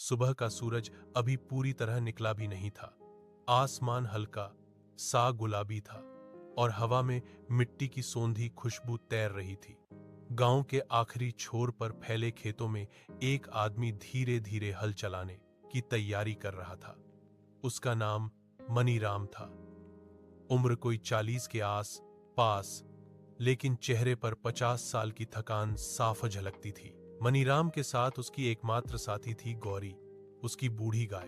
सुबह का सूरज अभी पूरी तरह निकला भी नहीं था। आसमान हल्का सा गुलाबी था और हवा में मिट्टी की सोंधी खुशबू तैर रही थी। गांव के आखिरी छोर पर फैले खेतों में एक आदमी धीरे धीरे हल चलाने की तैयारी कर रहा था। उसका नाम मनीराम था। उम्र कोई 40 के आस पास, लेकिन चेहरे पर 50 साल की थकान साफ झलकती थी। मनीराम के साथ उसकी एकमात्र साथी थी गौरी, उसकी बूढ़ी गाय।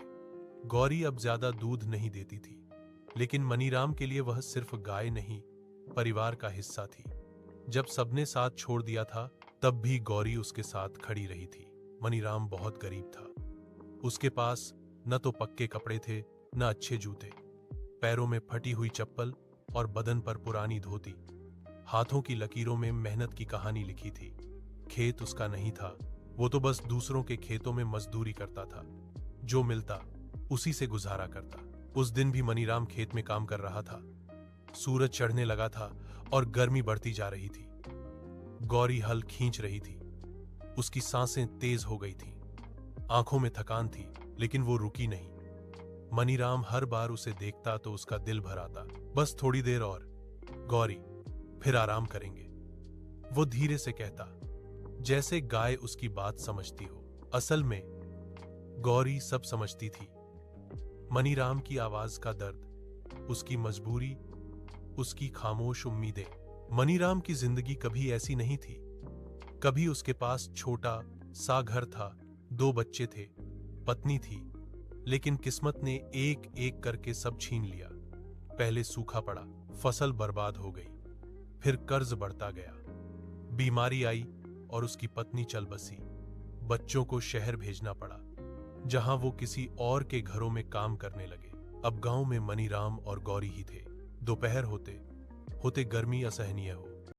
गौरी अब ज्यादा दूध नहीं देती थी, लेकिन मनीराम के लिए वह सिर्फ गाय नहीं, परिवार का हिस्सा थी। जब सबने साथ छोड़ दिया था, तब भी गौरी उसके साथ खड़ी रही थी। मनीराम बहुत गरीब था। उसके पास न तो पक्के कपड़े थे, न अच्छे जूते, पैरों में फटी हुई चप्पल और बदन पर पुरानी धोती। हाथों की लकीरों में मेहनत की कहानी लिखी थी। खेत उसका नहीं था, वो तो बस दूसरों के खेतों में मजदूरी करता था। जो मिलता उसी से गुजारा करता। उस दिन भी मनीराम खेत में काम कर रहा था। सूरज चढ़ने लगा था और गर्मी बढ़ती जा रही थी। गौरी हल खींच रही थी। उसकी सांसें तेज हो गई थीं। आंखों में थकान थी, लेकिन वो रुकी नहीं। मनीराम हर बार उसे देखता तो उसका दिल भर आता। बस थोड़ी देर और गौरी, फिर आराम करेंगे, वो धीरे से कहता, जैसे गाय उसकी बात समझती हो। असल में गौरी सब समझती थी। मनीराम की आवाज का दर्द, उसकी मजबूरी, उसकी खामोश उम्मीदें। मनीराम की जिंदगी कभी ऐसी नहीं थी। कभी उसके पास छोटा सा घर था, 2 बच्चे थे, पत्नी थी, लेकिन किस्मत ने एक एक करके सब छीन लिया। पहले सूखा पड़ा, फसल बर्बाद हो गई, फिर कर्ज बढ़ता गया, बीमारी आई और उसकी पत्नी चल बसी। बच्चों को शहर भेजना पड़ा, जहां वो किसी और के घरों में काम करने लगे। अब गांव में मनीराम और गौरी ही थे। दोपहर होते होते गर्मी असहनीय हो